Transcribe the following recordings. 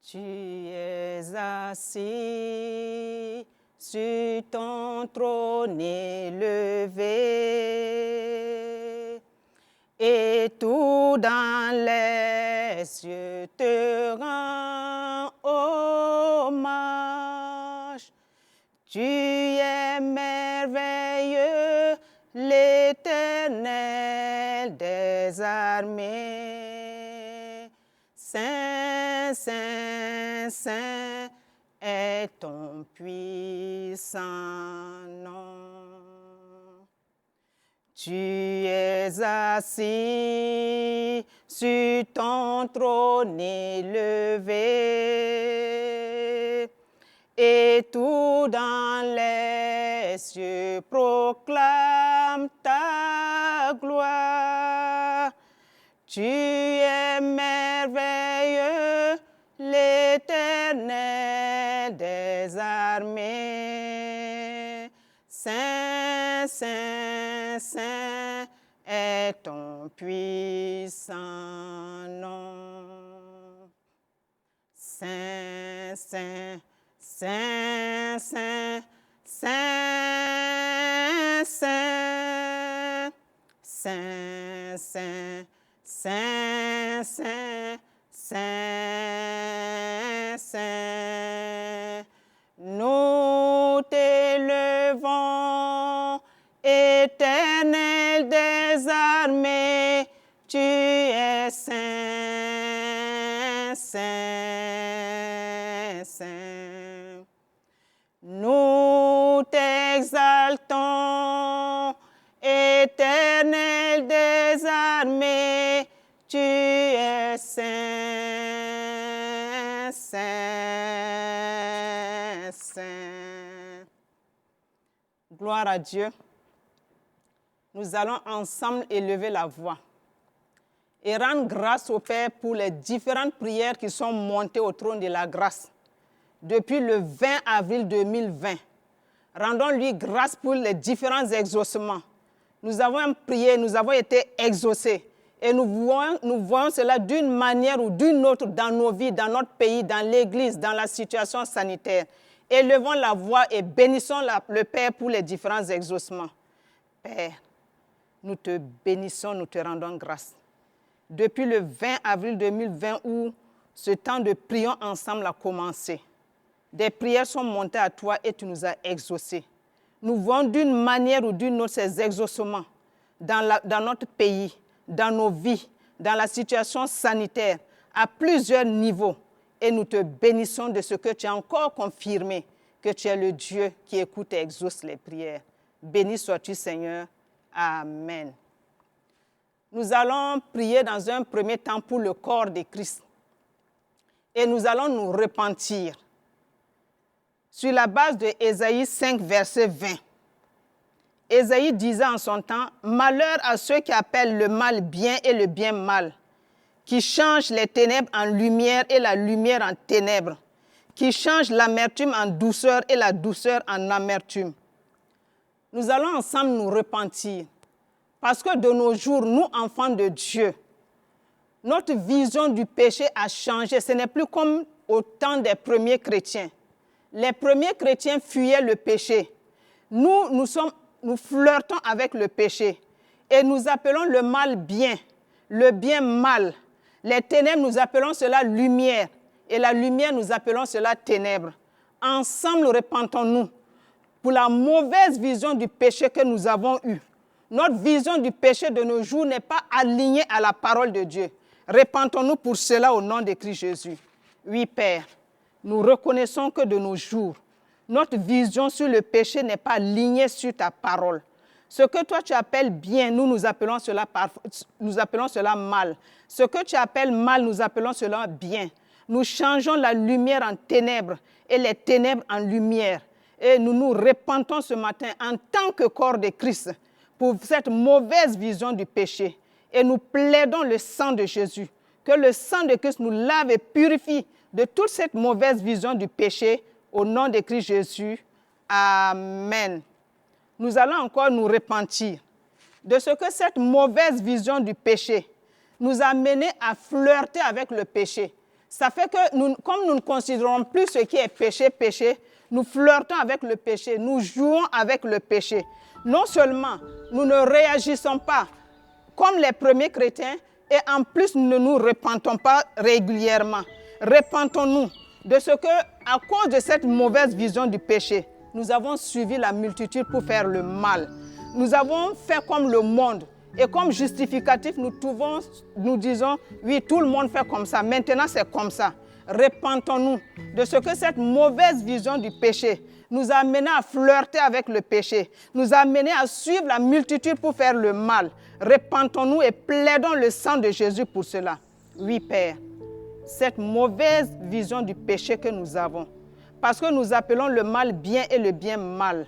Tu es assis sur ton trône élevé, et tout dans les cieux te rend hommage. Tu es merveilleux, l'Éternel des armées. Saint, Saint, Saint est ton puissant nom. Tu es assis sur ton trône élevé, et tout dans les cieux proclame ta gloire. Tu es merveilleux, l'Éternel des armées. Saint, Saint, Saint est ton puissant nom. Saint, Saint, Saint, Saint, Saint, Saint, Saint, Saint, Saint, Saint, Saint, Saint. Nous t'élevons, Éternel des armées, tu es saint, saint, saint. Nous t'exaltons, Éternel des armées, tu es saint, saint, saint. Gloire à Dieu. Nous allons ensemble élever la voix et rendre grâce au Père pour les différentes prières qui sont montées au trône de la grâce depuis le 20 avril 2020. Rendons-lui grâce pour les différents exaucements. Nous avons prié, nous avons été exaucés. Et nous voyons cela d'une manière ou d'une autre dans nos vies, dans notre pays, dans l'Église, dans la situation sanitaire. Élevons la voix et bénissons le Père pour les différents exaucements. Père, nous te bénissons, nous te rendons grâce. Depuis le 20 avril 2020 où ce temps de prions ensemble a commencé, des prières sont montées à toi et tu nous as exaucés. Nous voyons d'une manière ou d'une autre ces exaucements dans notre pays, dans nos vies, dans la situation sanitaire, à plusieurs niveaux. Et nous te bénissons de ce que tu as encore confirmé, que tu es le Dieu qui écoute et exauce les prières. Béni sois-tu, Seigneur. Amen. Nous allons prier dans un premier temps pour le corps de Christ. Et nous allons nous repentir. Sur la base de Ésaïe 5, verset 20. Ésaïe disait en son temps, « Malheur à ceux qui appellent le mal bien et le bien mal, qui changent les ténèbres en lumière et la lumière en ténèbres, qui changent l'amertume en douceur et la douceur en amertume. » Nous allons ensemble nous repentir, parce que de nos jours, nous, enfants de Dieu, notre vision du péché a changé. Ce n'est plus comme au temps des premiers chrétiens. Les premiers chrétiens fuyaient le péché. Nous flirtons avec le péché et nous appelons le mal bien, le bien mal. Les ténèbres, nous appelons cela lumière et la lumière, nous appelons cela ténèbres. Ensemble, repentons-nous pour la mauvaise vision du péché que nous avons eue. Notre vision du péché de nos jours n'est pas alignée à la parole de Dieu. Repentons-nous pour cela au nom de Christ Jésus. Oui, Père, nous reconnaissons que de nos jours, notre vision sur le péché n'est pas alignée sur ta parole. Ce que toi tu appelles bien, nous appelons cela mal. Ce que tu appelles mal, nous appelons cela bien. Nous changeons la lumière en ténèbres et les ténèbres en lumière. Et nous nous repentons ce matin en tant que corps de Christ pour cette mauvaise vision du péché. Et nous plaidons le sang de Jésus, que le sang de Christ nous lave et purifie de toute cette mauvaise vision du péché. Au nom de Christ Jésus, Amen. Nous allons encore nous repentir de ce que cette mauvaise vision du péché nous a menés à flirter avec le péché. Ça fait que, comme nous ne considérons plus ce qui est péché, péché, nous flirtons avec le péché, nous jouons avec le péché. Non seulement nous ne réagissons pas comme les premiers chrétiens, et en plus nous ne nous repentons pas régulièrement. Repentons-nous de ce que, à cause de cette mauvaise vision du péché, nous avons suivi la multitude pour faire le mal. Nous avons fait comme le monde. Et comme justificatif, nous disons, oui, tout le monde fait comme ça. Maintenant, c'est comme ça. Repentons-nous de ce que cette mauvaise vision du péché nous a amené à flirter avec le péché, nous a amené à suivre la multitude pour faire le mal. Repentons-nous et plaidons le sang de Jésus pour cela. Oui, Père, cette mauvaise vision du péché que nous avons, parce que nous appelons le mal bien et le bien mal,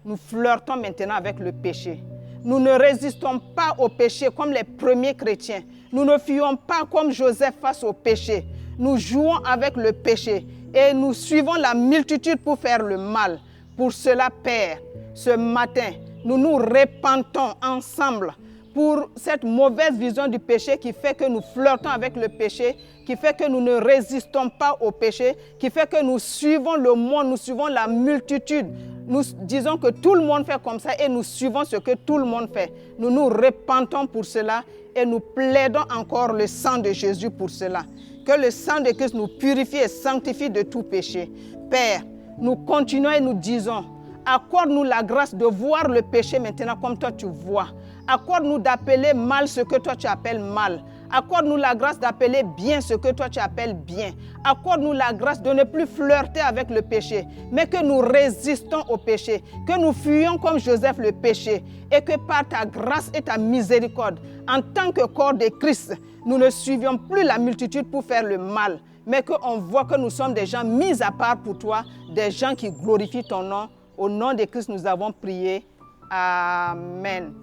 nous flirtons maintenant avec le péché. Nous ne résistons pas au péché comme les premiers chrétiens. Nous ne fuyons pas comme Joseph face au péché. Nous jouons avec le péché et nous suivons la multitude pour faire le mal. Pour cela, Père, ce matin, nous nous repentons ensemble pour cette mauvaise vision du péché qui fait que nous flirtons avec le péché, qui fait que nous ne résistons pas au péché, qui fait que nous suivons le monde, nous suivons la multitude. Nous disons que tout le monde fait comme ça et nous suivons ce que tout le monde fait. Nous nous repentons pour cela et nous plaidons encore le sang de Jésus pour cela. Que le sang de Christ nous purifie et sanctifie de tout péché. Père, nous continuons et nous disons, accorde-nous la grâce de voir le péché maintenant comme toi tu vois. Accorde-nous d'appeler mal ce que toi tu appelles mal. Accorde-nous la grâce d'appeler bien ce que toi tu appelles bien. Accorde-nous la grâce de ne plus flirter avec le péché, mais que nous résistons au péché, que nous fuyons comme Joseph le péché, et que par ta grâce et ta miséricorde, en tant que corps de Christ, nous ne suivions plus la multitude pour faire le mal, mais qu'on voit que nous sommes des gens mis à part pour toi, des gens qui glorifient ton nom. Au nom de Christ, nous avons prié. Amen.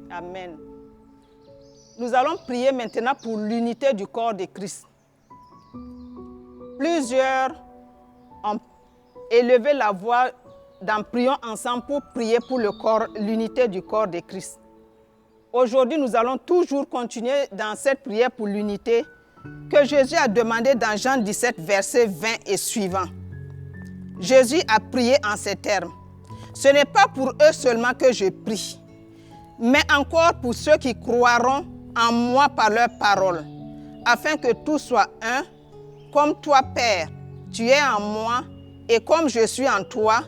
Amen. Nous allons prier maintenant pour l'unité du corps de Christ. Plusieurs ont élevé la voix en priant ensemble pour prier pour l'unité du corps de Christ. Aujourd'hui, nous allons toujours continuer dans cette prière pour l'unité que Jésus a demandé dans Jean 17, versets 20 et suivants. Jésus a prié en ces termes. Ce n'est pas pour eux seulement que je prie, mais encore pour ceux qui croiront en moi par leur parole, afin que tout soit un, comme toi, Père, tu es en moi, et comme je suis en toi,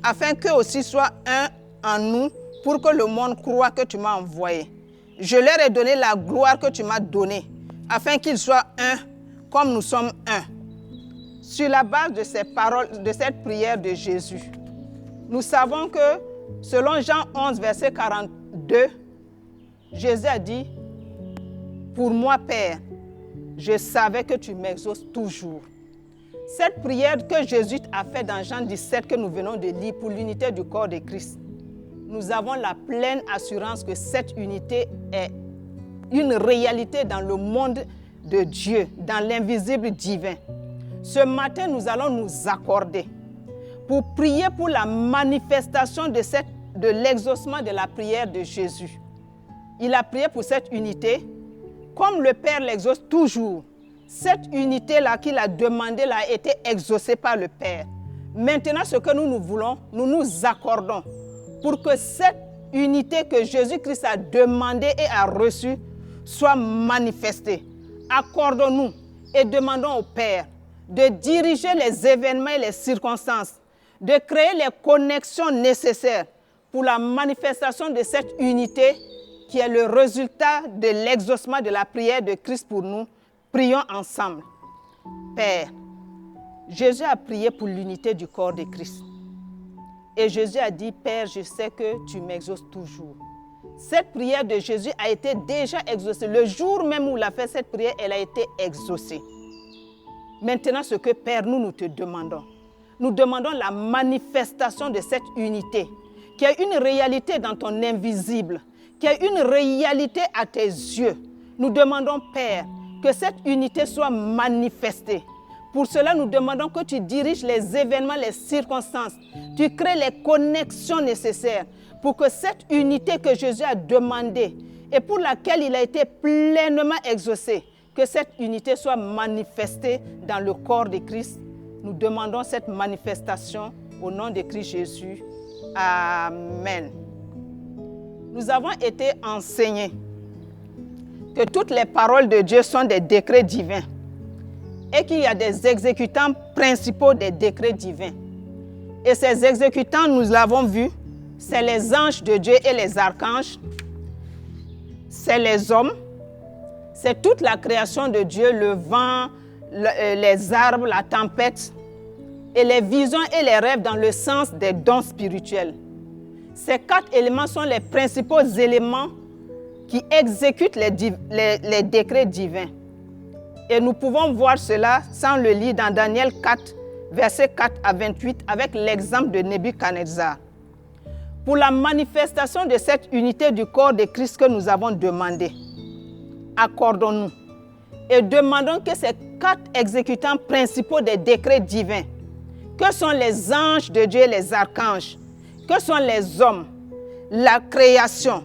afin qu'eux aussi soient un en nous, pour que le monde croie que tu m'as envoyé. Je leur ai donné la gloire que tu m'as donnée, afin qu'ils soient un, comme nous sommes un. Sur la base de ces paroles, de cette prière de Jésus, nous savons que, selon Jean 11, verset 42, Jésus a dit, pour moi, Père, je savais que tu m'exauces toujours. Cette prière que Jésus a faite dans Jean 17, que nous venons de lire pour l'unité du corps de Christ, nous avons la pleine assurance que cette unité est une réalité dans le monde de Dieu, dans l'invisible divin. Ce matin, nous allons nous accorder pour prier pour la manifestation de l'exaucement de la prière de Jésus. Il a prié pour cette unité, comme le Père l'exauce toujours. Cette unité-là qu'il a demandée a été exaucée par le Père. Maintenant, ce que nous voulons, nous nous accordons pour que cette unité que Jésus-Christ a demandée et a reçue soit manifestée. Accordons-nous et demandons au Père de diriger les événements et les circonstances, de créer les connexions nécessaires pour la manifestation de cette unité qui est le résultat de l'exaucement de la prière de Christ pour nous. Prions ensemble. Père, Jésus a prié pour l'unité du corps de Christ. Et Jésus a dit, Père, je sais que tu m'exauces toujours. Cette prière de Jésus a été déjà exaucée. Le jour même où il a fait cette prière, elle a été exaucée. Maintenant, ce que Père, nous te demandons. Nous demandons la manifestation de cette unité, qui est une réalité dans ton invisible, qui est une réalité à tes yeux. Nous demandons, Père, que cette unité soit manifestée. Pour cela, nous demandons que tu diriges les événements, les circonstances. Tu crées les connexions nécessaires pour que cette unité que Jésus a demandée et pour laquelle il a été pleinement exaucé, que cette unité soit manifestée dans le corps de Christ. Nous demandons cette manifestation au nom de Christ Jésus. Amen. Nous avons été enseignés que toutes les paroles de Dieu sont des décrets divins et qu'il y a des exécutants principaux des décrets divins. Et ces exécutants, nous l'avons vu, c'est les anges de Dieu et les archanges, c'est les hommes, c'est toute la création de Dieu, le vent, les arbres, la tempête, et les visions et les rêves dans le sens des dons spirituels. Ces 4 éléments sont les principaux éléments qui exécutent les décrets divins. Et nous pouvons voir cela sans le lire dans Daniel 4, versets 4 à 28, avec l'exemple de Nebuchadnezzar. Pour la manifestation de cette unité du corps de Christ que nous avons demandé, accordons-nous et demandons que ces 4 exécutants principaux des décrets divins, que sont les anges de Dieu et les archanges, que sont les hommes, la création,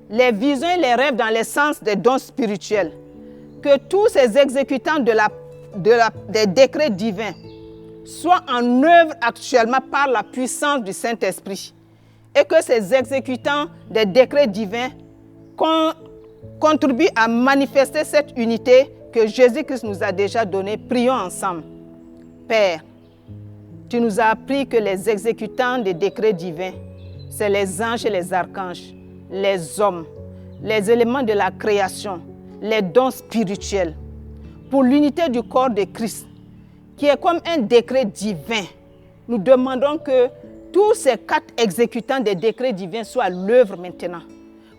les visions et les rêves dans le sens des dons spirituels, que tous ces exécutants des décrets divins soient en œuvre actuellement par la puissance du Saint-Esprit et que ces exécutants des décrets divins contribuent à manifester cette unité que Jésus-Christ nous a déjà donnée. Prions ensemble. Père, tu nous as appris que les exécutants des décrets divins, c'est les anges et les archanges, les hommes, les éléments de la création, les dons spirituels. Pour l'unité du corps de Christ, qui est comme un décret divin, nous demandons que tous ces 4 exécutants des décrets divins soient à l'œuvre maintenant,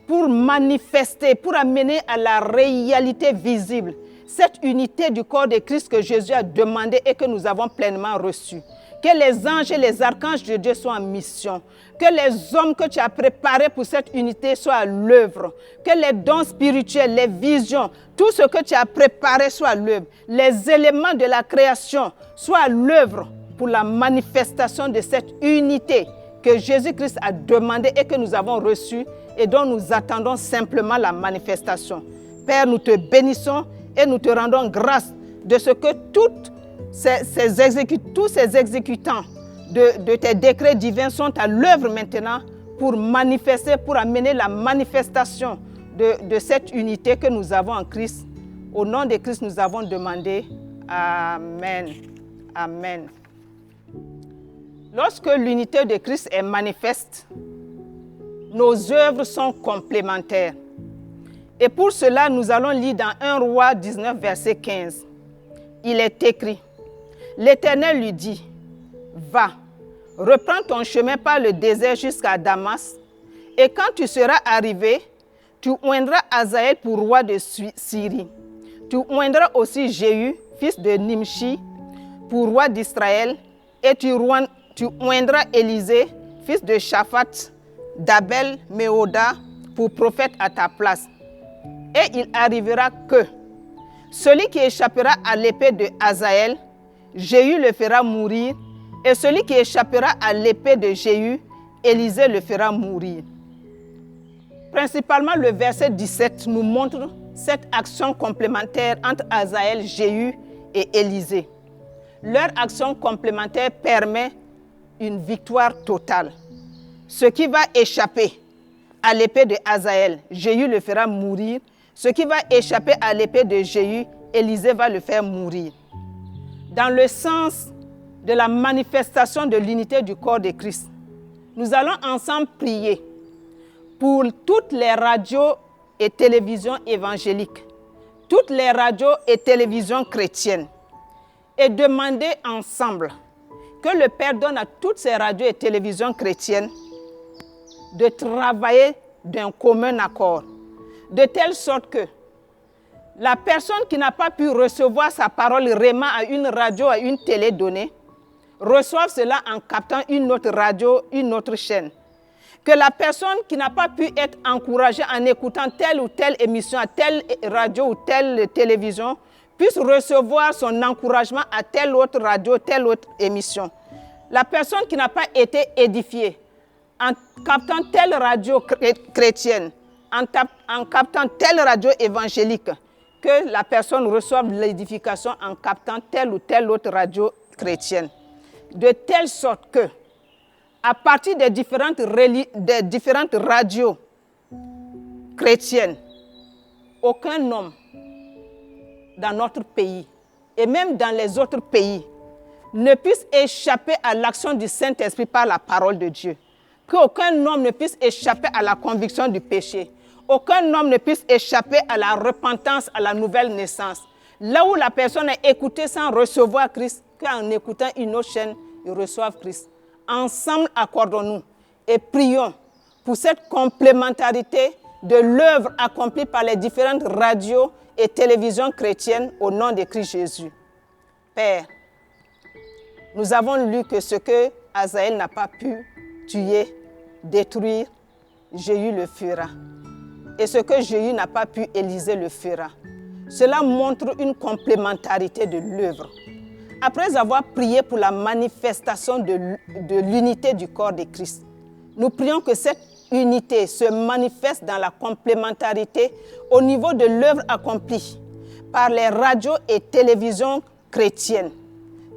pour manifester, pour amener à la réalité visible cette unité du corps de Christ que Jésus a demandé et que nous avons pleinement reçue. Que les anges et les archanges de Dieu soient en mission. Que les hommes que tu as préparés pour cette unité soient à l'œuvre. Que les dons spirituels, les visions, tout ce que tu as préparé soit à l'œuvre. Les éléments de la création soient à l'œuvre pour la manifestation de cette unité que Jésus-Christ a demandé et que nous avons reçue et dont nous attendons simplement la manifestation. Père, nous te bénissons et nous te rendons grâce de ce que tous ces exécutants de tes décrets divins sont à l'œuvre maintenant pour manifester, pour amener la manifestation de cette unité que nous avons en Christ. Au nom de Christ, nous avons demandé. Amen. Amen. Lorsque l'unité de Christ est manifeste, nos œuvres sont complémentaires. Et pour cela, nous allons lire dans 1 Roi 19, verset 15. Il est écrit, l'Éternel lui dit, va, reprends ton chemin par le désert jusqu'à Damas, et quand tu seras arrivé, tu oindras Hazaël pour roi de Syrie. Tu oindras aussi Jéhu, fils de Nimshi, pour roi d'Israël, et tu oindras Élisée, fils de Shaphat, d'Abel Méhoda, pour prophète à ta place. Et il arrivera que celui qui échappera à l'épée de Hazaël, Jéhu le fera mourir, et celui qui échappera à l'épée de Jéhu, Élisée le fera mourir. Principalement, le verset 17 nous montre cette action complémentaire entre Hazaël, Jéhu et Élisée. Leur action complémentaire permet une victoire totale. Ce qui va échapper à l'épée de Hazaël, Jéhu le fera mourir. Ce qui va échapper à l'épée de Jéhu, Élisée va le faire mourir. Dans le sens de la manifestation de l'unité du corps de Christ, nous allons ensemble prier pour toutes les radios et télévisions évangéliques, toutes les radios et télévisions chrétiennes, et demander ensemble que le Père donne à toutes ces radios et télévisions chrétiennes de travailler d'un commun accord, de telle sorte que la personne qui n'a pas pu recevoir sa parole réellement à une radio, à une télé donnée, reçoive cela en captant une autre radio, une autre chaîne. Que la personne qui n'a pas pu être encouragée en écoutant telle ou telle émission, à telle radio ou telle télévision, puisse recevoir son encouragement à telle autre radio, telle autre émission. La personne qui n'a pas été édifiée en captant telle radio chrétienne, en captant telle radio évangélique, que la personne reçoive l'édification en captant telle ou telle autre radio chrétienne. De telle sorte que, à partir des différentes radios chrétiennes, aucun homme dans notre pays et même dans les autres pays ne puisse échapper à l'action du Saint-Esprit par la parole de Dieu. Qu'aucun homme ne puisse échapper à la conviction du péché. Aucun homme ne puisse échapper à la repentance, à la nouvelle naissance. Là où la personne est écoutée sans recevoir Christ, qu'en écoutant une autre chaîne, ils reçoivent Christ. Ensemble, accordons-nous et prions pour cette complémentarité de l'œuvre accomplie par les différentes radios et télévisions chrétiennes au nom de Christ Jésus. Père, nous avons lu que ce que Hazaël n'a pas pu tuer, détruire, Jéhu le fera. Et ce que Jéhu n'a pas pu, Élisée le fera. Cela montre une complémentarité de l'œuvre. Après avoir prié pour la manifestation de l'unité du corps de Christ, nous prions que cette unité se manifeste dans la complémentarité au niveau de l'œuvre accomplie par les radios et télévisions chrétiennes,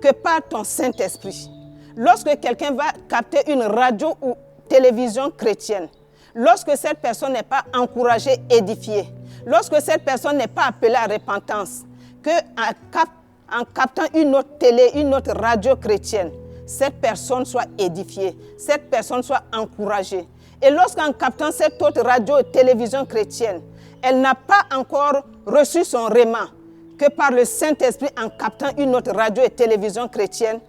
que par ton Saint-Esprit. Lorsque quelqu'un va capter une radio ou télévision chrétienne, lorsque cette personne n'est pas encouragée, édifiée, lorsque cette personne n'est pas appelée à repentance, qu'en captant une autre télé, une autre radio chrétienne, cette personne soit édifiée, cette personne soit encouragée. Et lorsqu'en captant cette autre radio et télévision chrétienne, elle n'a pas encore reçu son réma, que par le Saint-Esprit, en captant une autre radio et télévision chrétienne,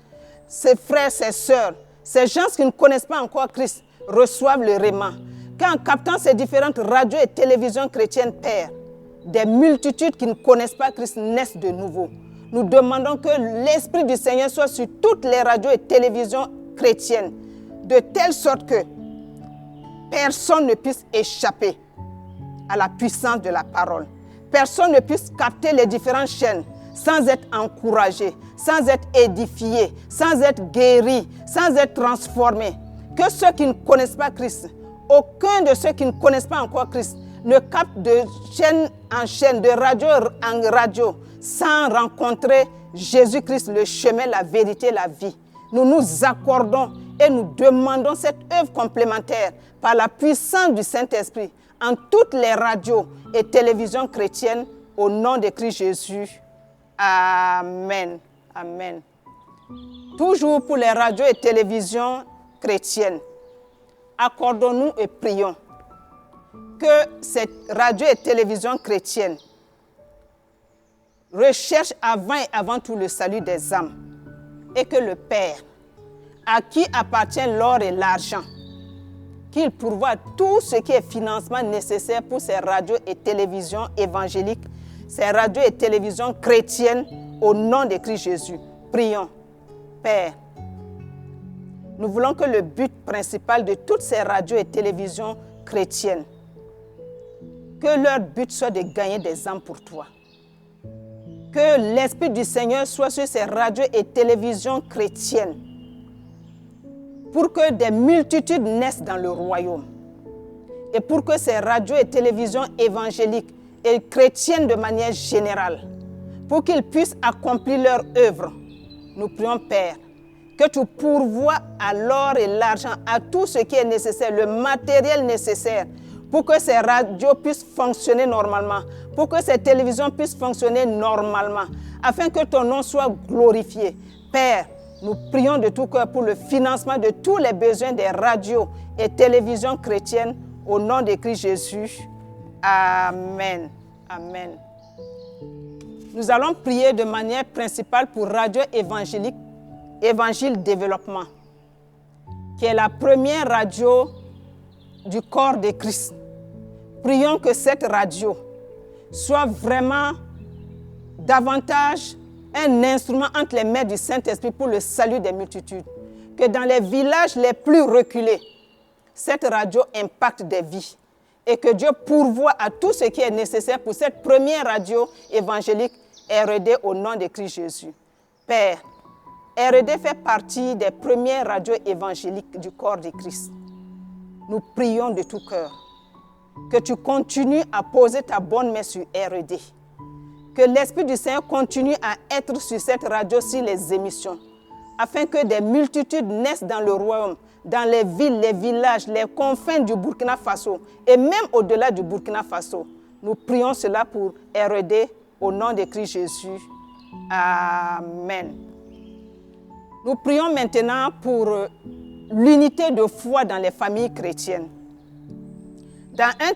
ses frères, ses sœurs, ces gens qui ne connaissent pas encore Christ, reçoivent le réma. Qu'en captant ces différentes radios et télévisions chrétiennes, Père, des multitudes qui ne connaissent pas Christ naissent de nouveau. Nous demandons que l'Esprit du Seigneur soit sur toutes les radios et télévisions chrétiennes, de telle sorte que personne ne puisse échapper à la puissance de la parole. Personne ne puisse capter les différentes chaînes sans être encouragé, sans être édifié, sans être guéri, sans être transformé. Que ceux qui ne connaissent pas Christ, aucun de ceux qui ne connaissent pas encore Christ, ne capte de chaîne en chaîne, de radio en radio, sans rencontrer Jésus-Christ, le chemin, la vérité, la vie. Nous nous accordons et nous demandons cette œuvre complémentaire par la puissance du Saint-Esprit en toutes les radios et télévisions chrétiennes au nom de Christ Jésus. Amen. Amen. Toujours pour les radios et télévisions chrétiennes, accordons-nous et prions que cette radio et télévision chrétienne recherche avant tout le salut des âmes et que le Père, à qui appartient l'or et l'argent, qu'il pourvoie tout ce qui est financement nécessaire pour ces radios et télévisions évangéliques, ces radios et télévisions chrétiennes au nom de Christ Jésus. Prions. Père, nous voulons que le but principal de toutes ces radios et télévisions chrétiennes, que leur but soit de gagner des âmes pour toi. Que l'Esprit du Seigneur soit sur ces radios et télévisions chrétiennes pour que des multitudes naissent dans le royaume. Et pour que ces radios et télévisions évangéliques et chrétiennes de manière générale, pour qu'ils puissent accomplir leur œuvre, nous prions, Père, que tu pourvoies à l'or et l'argent, à tout ce qui est nécessaire, le matériel nécessaire, pour que ces radios puissent fonctionner normalement, pour que ces télévisions puissent fonctionner normalement, afin que ton nom soit glorifié. Père, nous prions de tout cœur pour le financement de tous les besoins des radios et télévisions chrétiennes au nom de Christ Jésus. Amen. Amen. Nous allons prier de manière principale pour Radio Évangélique, Évangile Développement, qui est la première radio du corps de Christ. Prions que cette radio soit vraiment davantage un instrument entre les mains du Saint-Esprit pour le salut des multitudes. Que dans les villages les plus reculés, cette radio impacte des vies. Et que Dieu pourvoie à tout ce qui est nécessaire pour cette première radio évangélique R.E.D. au nom de Christ Jésus. Père, R.E.D. fait partie des premières radios évangéliques du corps de Christ. Nous prions de tout cœur que tu continues à poser ta bonne main sur R.E.D. Que l'Esprit du Seigneur continue à être sur cette radio, sur les émissions, afin que des multitudes naissent dans le royaume, dans les villes, les villages, les confins du Burkina Faso et même au-delà du Burkina Faso. Nous prions cela pour RED au nom de Christ Jésus. Amen. Nous prions maintenant pour l'unité de foi dans les familles chrétiennes. Dans 2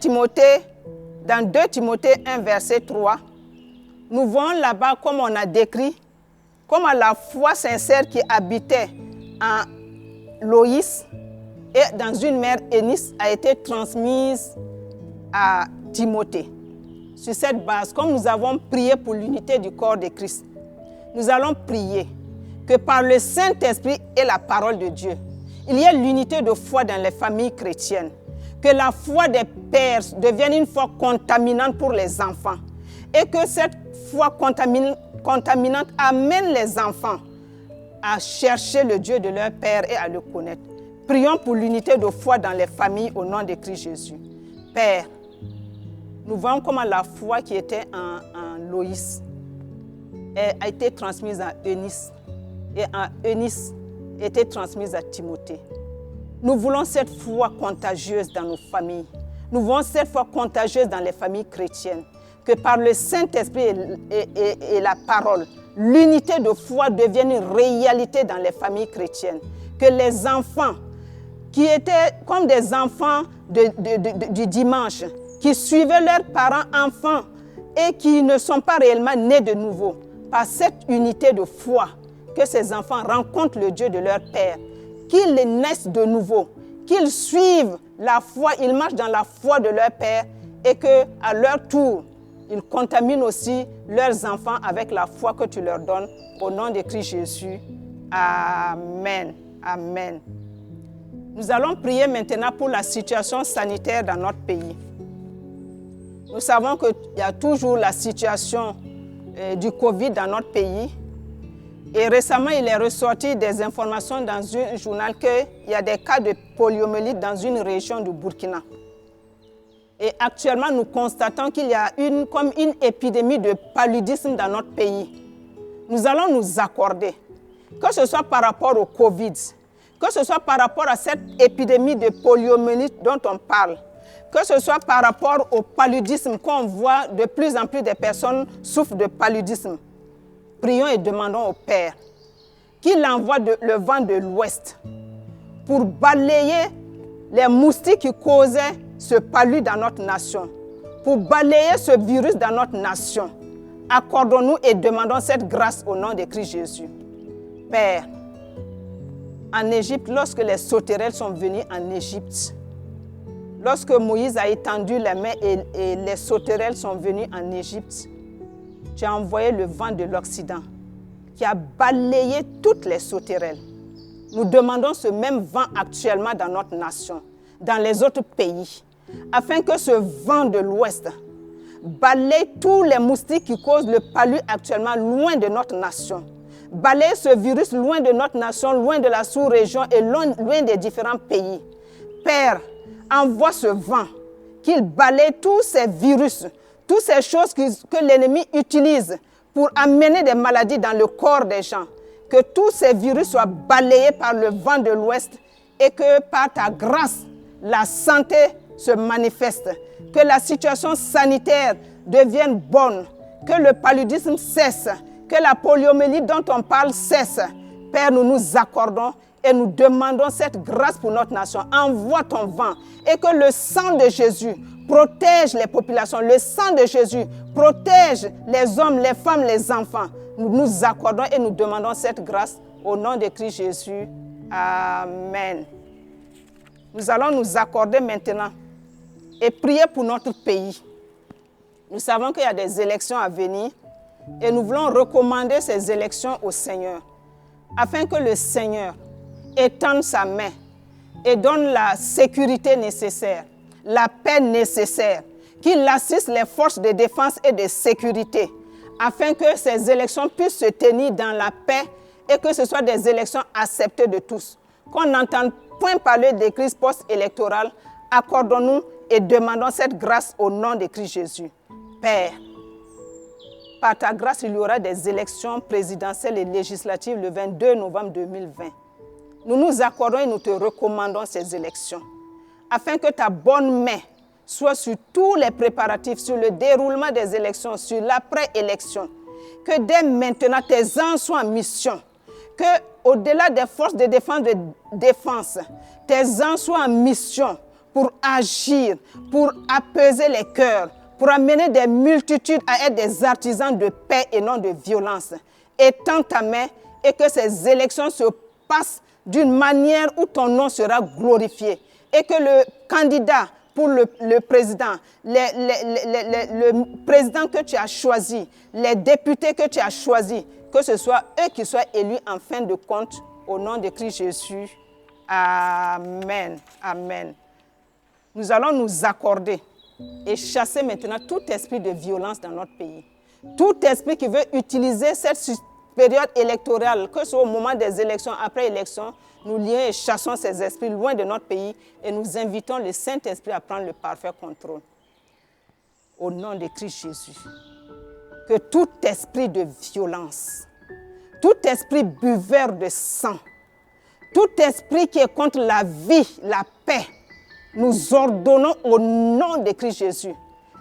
Timothée 1, verset 3, nous voyons là-bas, comme on a décrit, comment la foi sincère qui habitait en Loïs et dans une mère Eunice a été transmise à Timothée. Sur cette base, comme nous avons prié pour l'unité du corps de Christ, nous allons prier que par le Saint-Esprit et la parole de Dieu, il y ait l'unité de foi dans les familles chrétiennes. Que la foi des pères devienne une foi contaminante pour les enfants. Et que cette foi contaminante amène les enfants à chercher le Dieu de leur père et à le connaître. Prions pour l'unité de foi dans les familles au nom de Christ Jésus. Père, nous voyons comment la foi qui était en Loïs a été transmise à Eunice. Et en Eunice a été transmise à Timothée. Nous voulons cette foi contagieuse dans nos familles. Nous voulons cette foi contagieuse dans les familles chrétiennes. Que par le Saint-Esprit et la parole, l'unité de foi devienne une réalité dans les familles chrétiennes. Que les enfants qui étaient comme des enfants du dimanche, qui suivaient leurs parents enfants et qui ne sont pas réellement nés de nouveau, par cette unité de foi, que ces enfants rencontrent le Dieu de leur Père, qu'ils naissent de nouveau, qu'ils suivent la foi, ils marchent dans la foi de leur Père et qu'à leur tour, ils contaminent aussi leurs enfants avec la foi que tu leur donnes. Au nom de Christ Jésus. Amen. Amen. Nous allons prier maintenant pour la situation sanitaire dans notre pays. Nous savons qu'il y a toujours la situation du Covid dans notre pays. Et récemment, il est ressorti des informations dans un journal qu'il y a des cas de poliomyélite dans une région du Burkina. Et actuellement, nous constatons qu'il y a une épidémie de paludisme dans notre pays. Nous allons nous accorder, que ce soit par rapport au Covid, que ce soit par rapport à cette épidémie de poliomyélite dont on parle, que ce soit par rapport au paludisme qu'on voit de plus en plus de personnes souffrent de paludisme. Prions et demandons au Père qu'il envoie le vent de l'Ouest pour balayer les moustiques qui causaient ce palud dans notre nation, pour balayer ce virus dans notre nation. Accordons-nous et demandons cette grâce au nom de Christ Jésus. Père, en Égypte, lorsque les sauterelles sont venus en Égypte, lorsque Moïse a étendu les mains et les sauterelles sont venus en Égypte, tu as envoyé le vent de l'Occident qui a balayé toutes les sauterelles. Nous demandons ce même vent actuellement dans notre nation, dans les autres pays, afin que ce vent de l'Ouest balaye tous les moustiques qui causent le palud actuellement loin de notre nation. Balaye ce virus loin de notre nation, loin de la sous-région et loin des différents pays. Père, envoie ce vent, qu'il balaye tous ces virus, toutes ces choses que l'ennemi utilise pour amener des maladies dans le corps des gens. Que tous ces virus soient balayés par le vent de l'Ouest et que par ta grâce, la santé se manifeste. Que la situation sanitaire devienne bonne. Que le paludisme cesse. Que la poliomyélite dont on parle cesse. Père, nous nous accordons et nous demandons cette grâce pour notre nation. Envoie ton vent et que le sang de Jésus protège les populations. Le sang de Jésus protège les hommes, les femmes, les enfants. Nous nous accordons et nous demandons cette grâce au nom de Christ Jésus. Amen. Nous allons nous accorder maintenant et prier pour notre pays. Nous savons qu'il y a des élections à venir et nous voulons recommander ces élections au Seigneur afin que le Seigneur étende sa main et donne la sécurité nécessaire, la paix nécessaire, qu'il assiste les forces de défense et de sécurité afin que ces élections puissent se tenir dans la paix et que ce soit des élections acceptées de tous. Qu'on n'entende point parler de crise post-électorale, accordons-nous et demandons cette grâce au nom de Christ Jésus. Père, par ta grâce, il y aura des élections présidentielles et législatives le 22 novembre 2020. Nous nous accordons et nous te recommandons ces élections, afin que ta bonne main soit sur tous les préparatifs, sur le déroulement des élections, sur l'après-élection. Que dès maintenant, tes anges soient en mission. Que au-delà des forces de défense, tes anges soient en mission pour agir, pour apaiser les cœurs, pour amener des multitudes à être des artisans de paix et non de violence. Étends ta main et que ces élections se passent d'une manière où ton nom sera glorifié et que le candidat pour le président, le président que tu as choisi, les députés que tu as choisis, que ce soit eux qui soient élus en fin de compte, au nom de Christ Jésus. Amen. Amen. Nous allons nous accorder et chasser maintenant tout esprit de violence dans notre pays. Tout esprit qui veut utiliser cette période électorale, que ce soit au moment des élections, après élections, nous lions et chassons ces esprits loin de notre pays et nous invitons le Saint-Esprit à prendre le parfait contrôle. Au nom de Christ Jésus, que tout esprit de violence, tout esprit buveur de sang, tout esprit qui est contre la vie, la paix, nous ordonnons au nom de Christ Jésus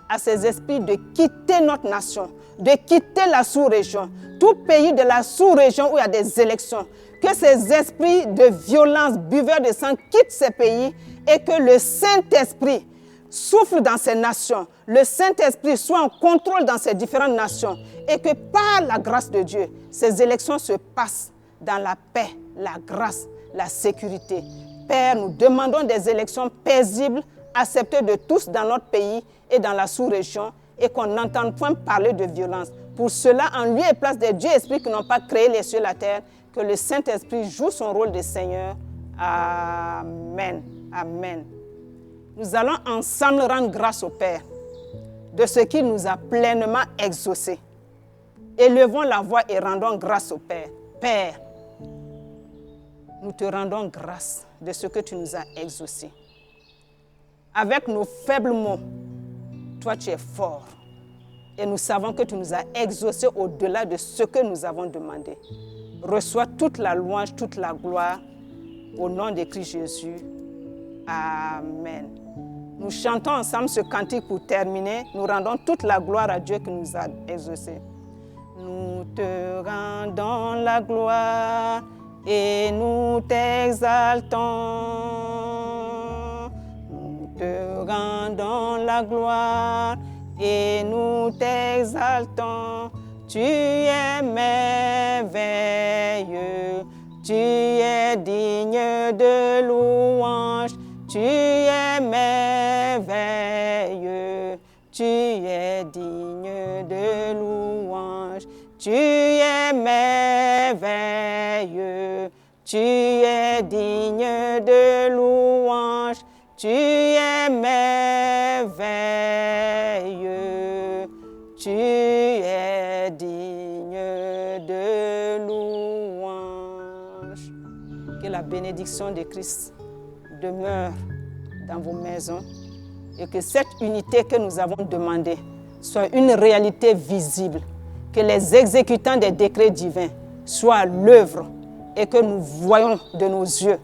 à ces esprits de quitter notre nation, de quitter la sous-région, tout pays de la sous-région où il y a des élections, que ces esprits de violence, buveurs de sang quittent ces pays et que le Saint-Esprit souffle dans ces nations, le Saint-Esprit soit en contrôle dans ces différentes nations et que par la grâce de Dieu, ces élections se passent dans la paix, la grâce, la sécurité. Père, nous demandons des élections paisibles, acceptées de tous dans notre pays et dans la sous-région et qu'on n'entende point parler de violence. Pour cela, en lieu et place des dieux esprits qui n'ont pas créé les cieux et la terre, que le Saint-Esprit joue son rôle de Seigneur. Amen. Amen. Nous allons ensemble rendre grâce au Père de ce qu'il nous a pleinement exaucé. Élevons la voix et rendons grâce au Père. Père, nous te rendons grâce de ce que tu nous as exaucé. Avec nos faibles mots, toi tu es fort. Et nous savons que tu nous as exaucés au-delà de ce que nous avons demandé. Reçois toute la louange, toute la gloire, au nom de Christ Jésus. Amen. Nous chantons ensemble ce cantique pour terminer. Nous rendons toute la gloire à Dieu qui nous a exaucés. Nous te rendons la gloire et nous t'exaltons. Nous te rendons la gloire et nous t'exaltons. Tu es merveilleux, tu es digne de louange. Tu es merveilleux, tu es digne de louange. Tu es merveilleux, tu es digne de louange. Tu es merveilleux, tu es digne de louange. Que la bénédiction de Christ demeure dans vos maisons et que cette unité que nous avons demandée soit une réalité visible, que les exécutants des décrets divins soient à l'œuvre et que nous voyons de nos yeux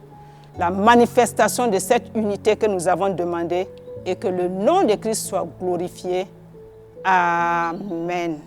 la manifestation de cette unité que nous avons demandée et que le nom de Christ soit glorifié. Amen.